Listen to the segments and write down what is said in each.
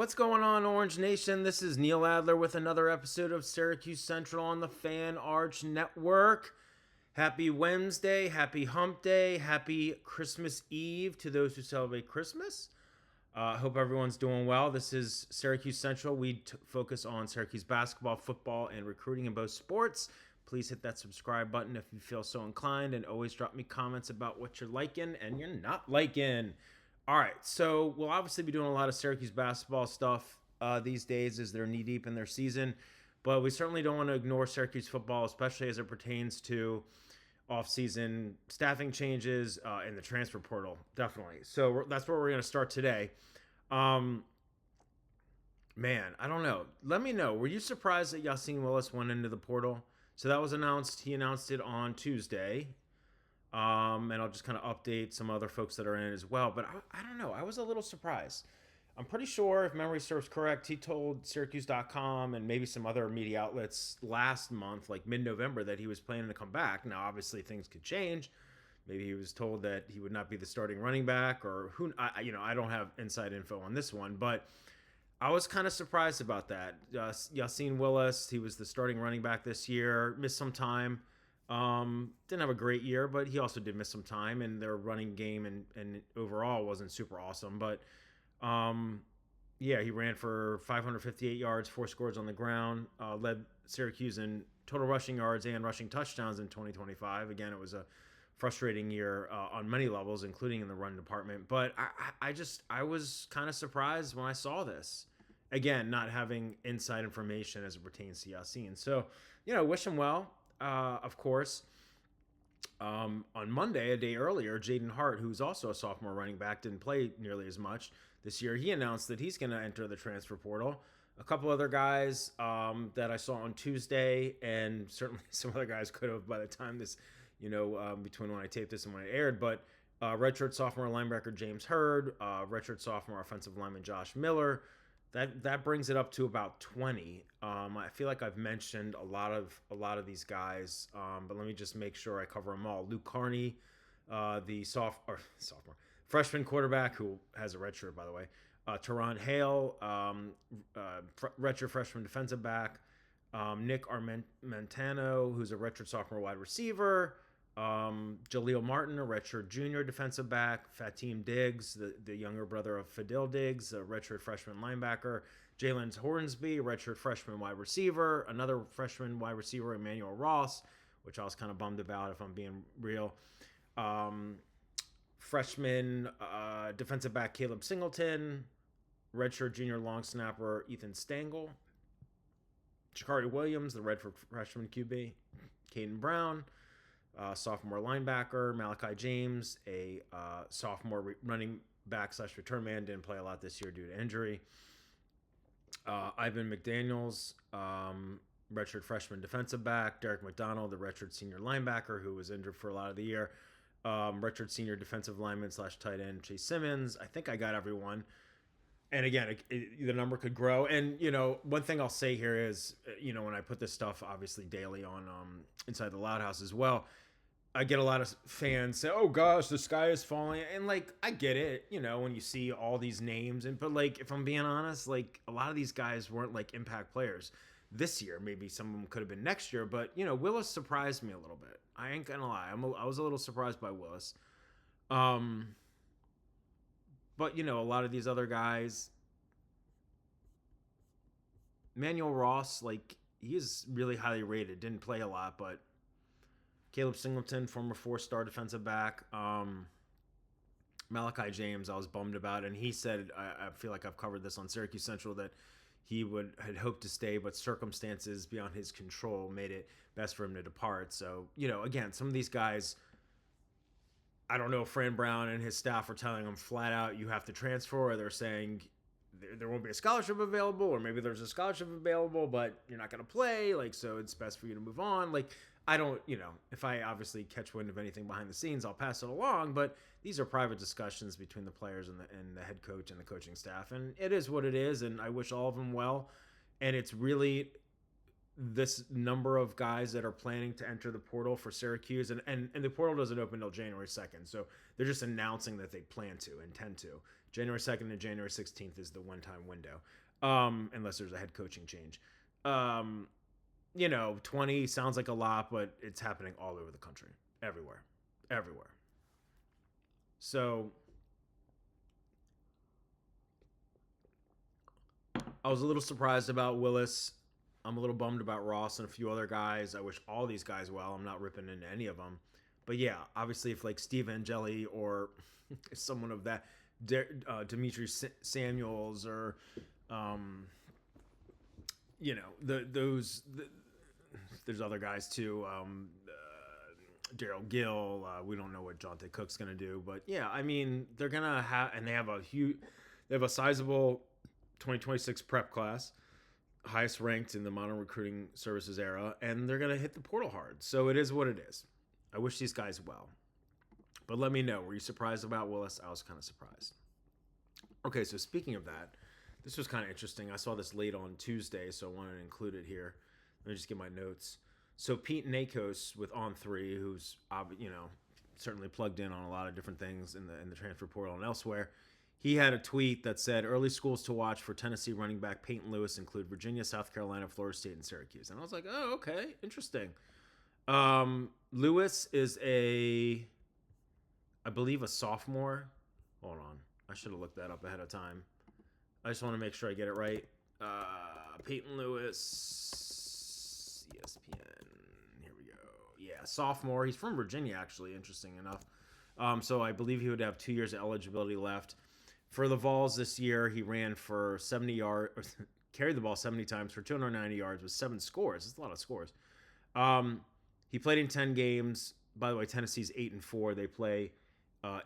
What's going on, Orange Nation? This is Neil Adler with another episode of Syracuse Central on the Fan Arch Network. Happy Wednesday, happy Hump Day, happy Christmas Eve to those who celebrate Christmas. Hope everyone's doing well. This is Syracuse Central. We focus on Syracuse basketball, football, and recruiting in both sports. Please hit that subscribe button if you feel so inclined, and always drop me comments about what you're liking and you're not liking. All right, so we'll obviously be doing a lot of Syracuse basketball stuff these days as they're knee-deep in their season, but we certainly don't want to ignore Syracuse football, especially as it pertains to off-season staffing changes in the transfer portal, definitely. So that's where we're going to start today. Man, I don't know. Let me know. Were you surprised that Yassine Willis went into the portal? So that was announced. He announced it on Tuesday. And I'll just kind of update some other folks that are in it as well. But I don't know. I was a little surprised. I'm pretty sure, if memory serves correct, he told Syracuse.com and maybe some other media outlets last month, like mid-November, that he was planning to come back. Now, obviously, things could change. Maybe he was told that he would not be the starting running back, or I don't have inside info on this one, but I was kind of surprised about that. Yassine Willis, he was the starting running back this year, missed some time. Didn't have a great year, but he also did miss some time, and their running game and overall wasn't super awesome. But yeah, he ran for 558 yards, 4 scores on the ground, led Syracuse in total rushing yards and rushing touchdowns in 2025. Again, it was a frustrating year on many levels, including in the run department. But I was kind of surprised when I saw this. Again, not having inside information as it pertains to Yassine. So, wish him well. Of course, on Monday, a day earlier, Jaden Hart, who's also a sophomore running back, didn't play nearly as much this year. He announced that he's going to enter the transfer portal. A couple other guys that I saw on Tuesday, and certainly some other guys could have by the time this, between when I taped this and when it aired, but redshirt sophomore linebacker James Hurd, redshirt sophomore offensive lineman Josh Miller. That brings it up to about 20. I feel like I've mentioned a lot of these guys, but let me just make sure I cover them all. Luke Carney, the sophomore freshman quarterback who has a red shirt, by the way. Teron Hale, redshirt freshman defensive back. Nick Armentano, who's a redshirt sophomore wide receiver. Jaleel Martin, a redshirt junior defensive back. Fatim Diggs, the younger brother of Fadil Diggs, a redshirt freshman linebacker. Jalen Hornsby, a redshirt freshman wide receiver. Another freshman wide receiver, Emmanuel Ross, which I was kind of bummed about, if I'm being real. Freshman defensive back Caleb Singleton. Redshirt junior long snapper Ethan Stengel. Shakari Williams, the redshirt freshman QB. Caden Brown, sophomore linebacker. Malachi James, a sophomore running back / return man, didn't play a lot this year due to injury. Ivan McDaniels, redshirt freshman defensive back. Derek McDonald, the redshirt senior linebacker who was injured for a lot of the year. Redshirt senior defensive lineman / tight end Chase Simmons. I think I got everyone. And again, the number could grow. And, one thing I'll say here is, when I put this stuff obviously daily on Inside the Loud House as well, I get a lot of fans say, oh gosh, the sky is falling. And I get it, when you see all these names. But if I'm being honest, a lot of these guys weren't impact players this year. Maybe some of them could have been next year. But, Willis surprised me a little bit. I ain't gonna lie. I was a little surprised by Willis. But, a lot of these other guys, Emmanuel Ross, he is really highly rated. Didn't play a lot, but Caleb Singleton, former 4-star defensive back. Malachi James, I was bummed about. And he said, I feel like I've covered this on Syracuse Central, that he had hoped to stay, but circumstances beyond his control made it best for him to depart. So, again, some of these guys, I don't know if Fran Brown and his staff are telling them flat out you have to transfer, or they're saying there won't be a scholarship available, or maybe there's a scholarship available, but you're not going to play, so it's best for you to move on. I don't, if I obviously catch wind of anything behind the scenes, I'll pass it along, but these are private discussions between the players and the head coach and the coaching staff, and it is what it is, and I wish all of them well, and it's really this number of guys that are planning to enter the portal for Syracuse, and the portal doesn't open until January 2nd, so they're just announcing that they intend to. January 2nd and January 16th is the one-time window, unless there's a head coaching change. 20 sounds like a lot, but it's happening all over the country, everywhere. So I was a little surprised about Willis. I'm a little bummed about Ross and a few other guys. I wish all these guys well. I'm not ripping into any of them. But yeah, obviously if like Steve Angeli or someone of that, Dimitri Samuels or, there's other guys too. Daryl Gill. We don't know what Jonte Cook's going to do. But yeah, I mean, they're going to have, and they have a sizable 2026 prep class, highest ranked in the modern recruiting services era, and they're going to hit the portal hard. So it is what it is. I wish these guys well. But let me know, were you surprised about Willis? I was kind of surprised. Okay, so speaking of that, this was kind of interesting. I saw this late on Tuesday, so I wanted to include it here. Let me just get my notes. So Pete Nakos with On3, who's certainly plugged in on a lot of different things in the transfer portal and elsewhere, he had a tweet that said, early schools to watch for Tennessee running back Peyton Lewis include Virginia, South Carolina, Florida State, and Syracuse. And I was like, oh, okay, interesting. Lewis is I believe a sophomore. Hold on. I should have looked that up ahead of time. I just want to make sure I get it right. Peyton Lewis, ESPN. Here we go. Yeah, sophomore. He's from Virginia, actually, interesting enough. So I believe he would have 2 years of eligibility left. For the Vols this year, he ran for 70 yards, carried the ball 70 times for 290 yards with 7 scores. That's a lot of scores. He played in 10 games. By the way, Tennessee's 8-4. They play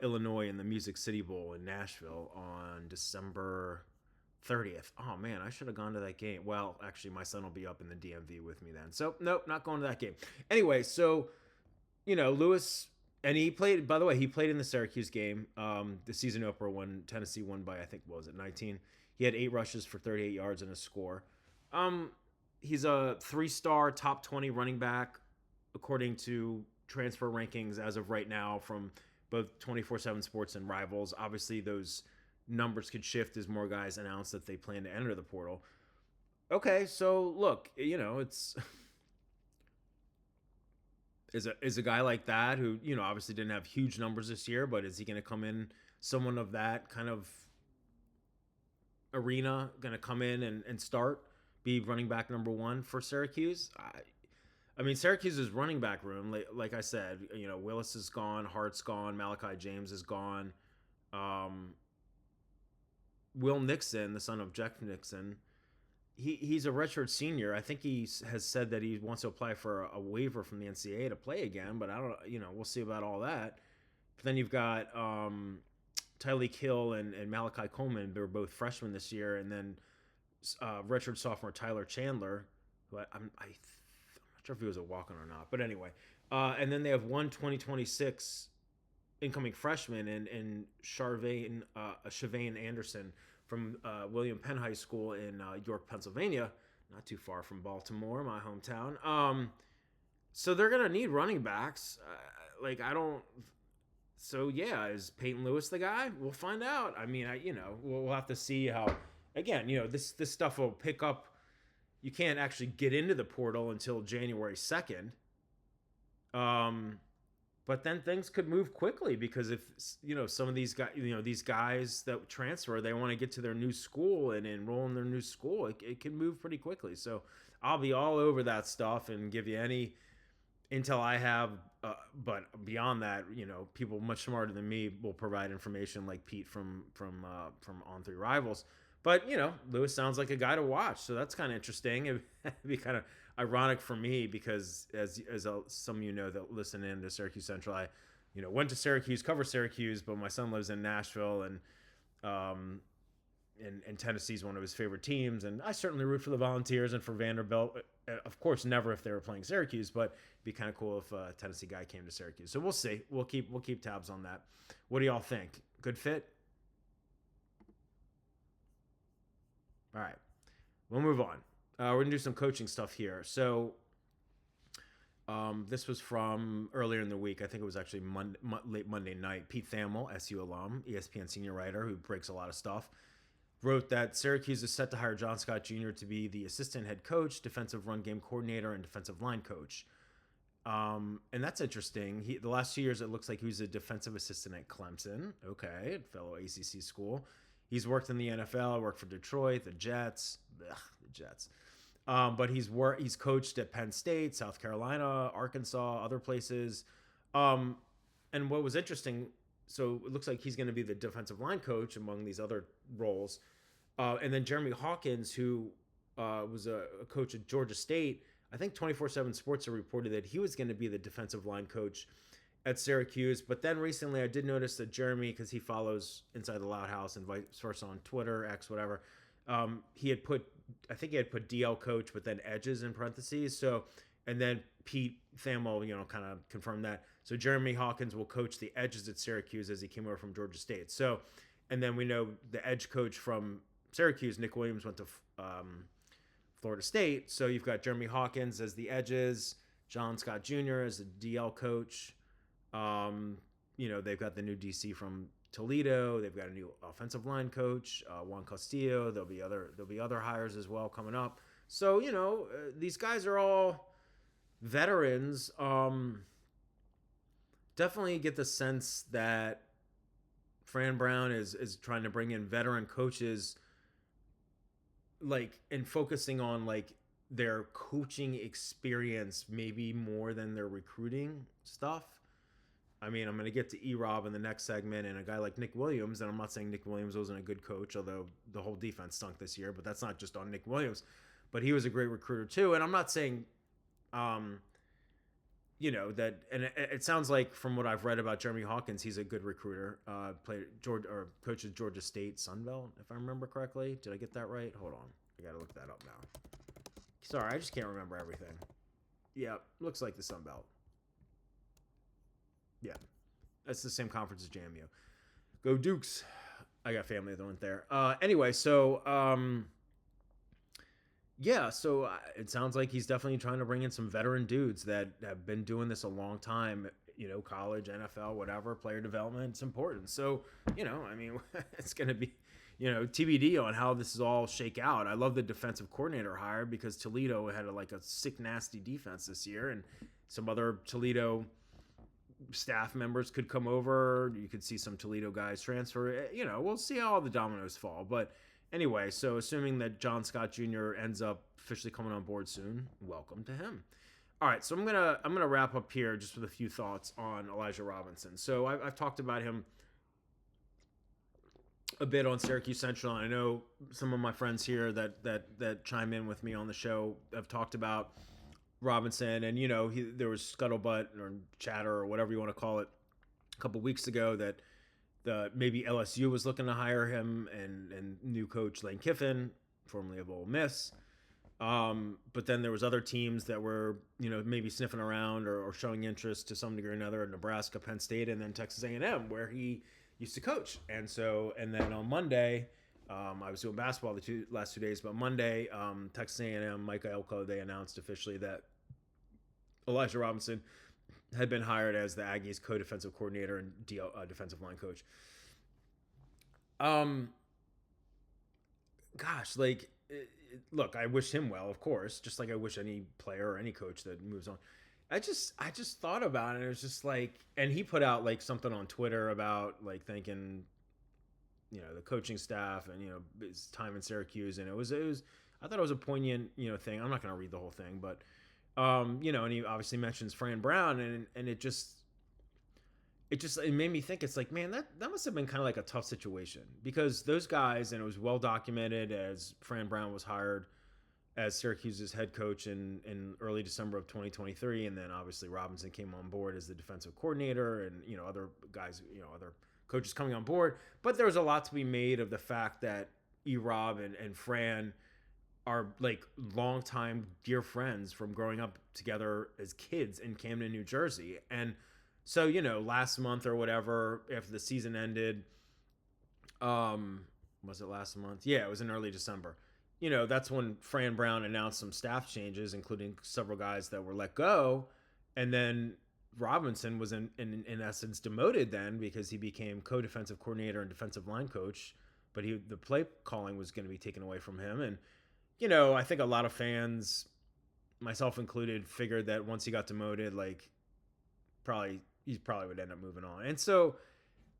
Illinois in the Music City Bowl in Nashville on December 30th. Oh, man, I should have gone to that game. Well, actually, my son will be up in the DMV with me then. So, nope, not going to that game. Anyway, so, Lewis... And he played, by the way, he played in the Syracuse game, the season opener when Tennessee won by, I think, 19? He had 8 rushes for 38 yards and a score. He's a 3-star top 20 running back, according to transfer rankings as of right now from both 24/7 Sports and Rivals. Obviously, those numbers could shift as more guys announce that they plan to enter the portal. Okay, so look, it's... Is a guy like that who, obviously didn't have huge numbers this year, but is he going to come in, someone of that kind of arena, going to come in and start, be running back number 1 for Syracuse? I mean, Syracuse's running back room, like I said, Willis is gone, Hart's gone, Malachi James is gone. Will Nixon, the son of Jeff Nixon, he's a redshirt senior. I think he has said that he wants to apply for a waiver from the NCAA to play again, but I don't, we'll see about all that. But then you've got Tyreek Hill and Malachi Coleman. They're both freshmen this year, and then redshirt sophomore Tyler Chandler, who I'm not sure if he was a walk-on or not, but anyway. And then they have one 2026 incoming freshman in Shavane Anderson from William Penn High School in York, Pennsylvania, not too far from Baltimore, my hometown. So they're gonna need running backs. So yeah, is Peyton Lewis the guy? We'll find out. I mean, we'll have to see how. Again, this stuff will pick up. You can't actually get into the portal until January 2nd. But then things could move quickly because if some of these guys, these guys that transfer, they want to get to their new school and enroll in their new school. It can move pretty quickly. So I'll be all over that stuff and give you any intel I have. But beyond that, people much smarter than me will provide information like Pete from On3 Rivals. But Lewis sounds like a guy to watch, so that's kind of interesting. It'd be kind of ironic for me because as some of you know that listen in to Syracuse Central, I went to Syracuse, cover Syracuse, but my son lives in Nashville, and Tennessee's one of his favorite teams, and I certainly root for the Volunteers and for Vanderbilt. Of course, never if they were playing Syracuse, but it'd be kind of cool if a Tennessee guy came to Syracuse. So we'll see. We'll keep tabs on that. What do y'all think? Good fit? All right, we'll move on. We're going to do some coaching stuff here. So This was from earlier in the week. I think it was actually late Monday night. Pete Thamel, SU alum, ESPN senior writer who breaks a lot of stuff, wrote that Syracuse is set to hire John Scott Jr. to be the assistant head coach, defensive run game coordinator, and defensive line coach. And that's interesting. The last 2 years, it looks like he was a defensive assistant at Clemson. Okay, fellow ACC school. He's worked in the NFL, worked for Detroit, the Jets. Ugh, the Jets. But he's coached at Penn State, South Carolina, Arkansas, other places. And what was interesting, so it looks like he's going to be the defensive line coach among these other roles. And then Jeremy Hawkins, who was a coach at Georgia State, I think 24/7 Sports reported that he was going to be the defensive line coach at Syracuse. But then recently I did notice that Jeremy, because he follows Inside the Loud House and vice versa on Twitter, X, whatever, he had put DL coach, but then edges in parentheses. So, and then Pete Thamel, kind of confirmed that. So Jeremy Hawkins will coach the edges at Syracuse as he came over from Georgia State. So, and then we know the edge coach from Syracuse, Nick Williams, went to Florida State. So you've got Jeremy Hawkins as the edges, John Scott Jr. as the DL coach. They've got the new DC from Toledo. They've got a new offensive line coach, Juan Castillo. There'll be other hires as well coming up. So these guys are all veterans. Definitely get the sense that Fran Brown is trying to bring in veteran coaches, and focusing on their coaching experience maybe more than their recruiting stuff. I mean, I'm going to get to E-Rob in the next segment, and a guy like Nick Williams, and I'm not saying Nick Williams wasn't a good coach, although the whole defense stunk this year, but that's not just on Nick Williams, but he was a great recruiter too. And I'm not saying, that, and it sounds like from what I've read about Jeremy Hawkins, he's a good recruiter. Coaches Georgia State Sunbelt, if I remember correctly. Did I get that right? Hold on, I got to look that up now. Sorry, I just can't remember everything. Yeah, looks like the Sunbelt. Yeah, that's the same conference as JMU. Go Dukes. I got family that went there. Anyway, so it sounds like he's definitely trying to bring in some veteran dudes that have been doing this a long time. College, NFL, whatever, player development, it's important. So, it's going to be, TBD on how this is all shake out. I love the defensive coordinator hire because Toledo had a sick, nasty defense this year, and some other Toledo staff members could come over. You could see some Toledo guys transfer. We'll see how all the dominoes fall. But anyway, so assuming that John Scott Jr. ends up officially coming on board soon, welcome to him. All right, so I'm gonna wrap up here just with a few thoughts on Elijah Robinson. So I've talked about him a bit on Syracuse Central, and I know some of my friends here that chime in with me on the show have talked about Robinson, and there was scuttlebutt or chatter or whatever you want to call it a couple weeks ago that maybe LSU was looking to hire him and new coach Lane Kiffin, formerly of Ole Miss. But then there was other teams that were maybe sniffing around or showing interest to some degree or another, Nebraska, Penn State, and then Texas A&M, where he used to coach. And then on Monday, I was doing basketball the last 2 days, but Monday, Texas A&M, Mike Elko, they announced officially that Elijah Robinson had been hired as the Aggies co-defensive coordinator and defensive line coach. Look, I wish him well, of course, just like I wish any player or any coach that moves on. I just thought about it. And it was just and he put out something on Twitter about thanking the coaching staff and his time in Syracuse, and it was I thought it was a poignant thing. I'm not going to read the whole thing, but and he obviously mentions Fran Brown, and it made me think, it's man, that must have been kind of a tough situation, because those guys, and it was well documented as Fran Brown was hired as Syracuse's head coach in early December of 2023, and then obviously Robinson came on board as the defensive coordinator, and other guys, other coaches coming on board. But there was a lot to be made of the fact that E-Rob and Fran are longtime dear friends from growing up together as kids in Camden, New Jersey. And so, last month or whatever, after the season ended, was it last month? Yeah, it was in early December. That's when Fran Brown announced some staff changes, including several guys that were let go. And then Robinson was in essence demoted then because he became co-defensive coordinator and defensive line coach, but the play calling was going to be taken away from him. And I think a lot of fans, myself included, figured that once he got demoted, like he probably would end up moving on. And so,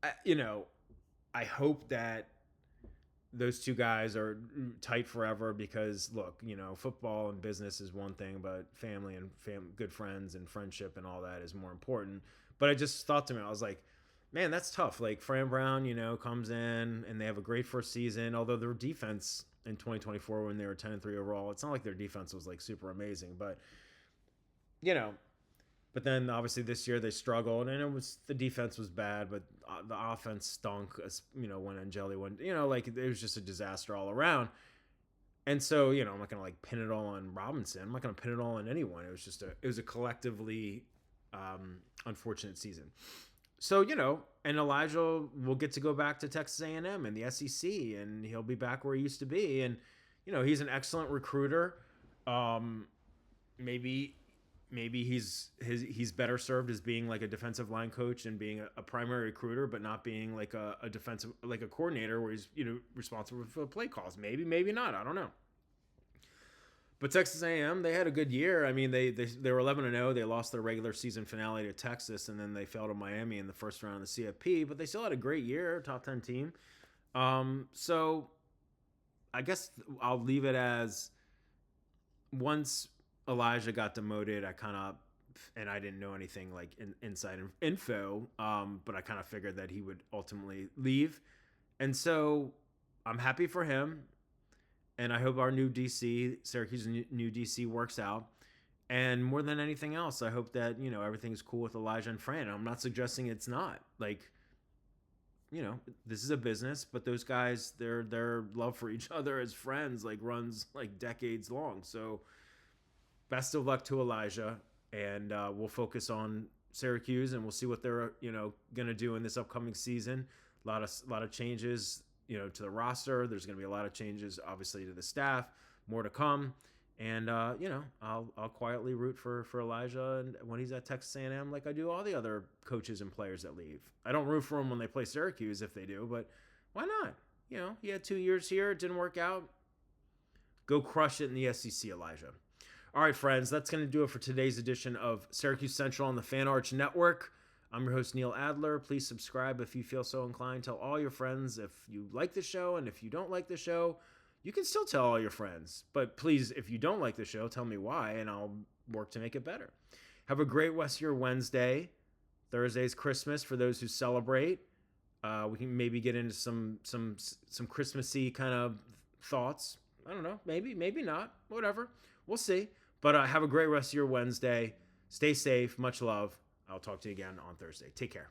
I hope that those two guys are tight forever because, look, football and business is one thing, but family and good friends and friendship and all that is more important. But I just thought to me, I was like, man, that's tough. Like Fran Brown, comes in and they have a great first season, although their defense in 2024 when they were 10-3 overall, it's not like their defense was like super amazing, but but then obviously this year they struggled, and the defense was bad, but the offense stunk. When Angeli went, like it was just a disaster all around. And so I'm not gonna like pin it all on Robinson. I'm not gonna pin it all on anyone. It was a collectively unfortunate season. So and Elijah will get to go back to Texas A&M and the SEC, and he'll be back where he used to be. And he's an excellent recruiter. Maybe he's better served as being like a defensive line coach and being a primary recruiter, but not being like a defensive, like a coordinator where he's responsible for play calls. Maybe not. I don't know. But Texas A&M, they had a good year. I mean, they were 11-0. They lost their regular season finale to Texas, and then they fell to Miami in the first round of the CFP. But they still had a great year, top 10 team. So I guess I'll leave it as once Elijah got demoted, and I didn't know anything like inside info, but I kind of figured that he would ultimately leave. And so I'm happy for him. And I hope our new DC, Syracuse new DC, works out. And more than anything else, I hope that, everything's cool with Elijah and Fran. I'm not suggesting it's not. Like, this is a business, but those guys, their love for each other as friends, like, runs, like, decades long. So best of luck to Elijah. And we'll focus on Syracuse, and we'll see what they're, going to do in this upcoming season. A lot of changes to the roster. There's going to be a lot of changes, obviously, to the staff. More to come, and I'll quietly root for Elijah and when he's at Texas A&M, like I do all the other coaches and players that leave. I don't root for them when they play Syracuse if they do, but why not? He had 2 years here, it didn't work out. Go crush it in the SEC, Elijah. All right, friends, that's going to do it for today's edition of Syracuse Central on the Fan Arch Network. I'm your host, Neil Adler. Please subscribe if you feel so inclined. Tell all your friends if you like the show, and if you don't like the show, you can still tell all your friends. But please, if you don't like the show, tell me why, and I'll work to make it better. Have a great rest of your Wednesday. Thursday's Christmas for those who celebrate. We can maybe get into some Christmassy kind of thoughts. I don't know. Maybe not. Whatever. We'll see. But have a great rest of your Wednesday. Stay safe. Much love. I'll talk to you again on Thursday. Take care.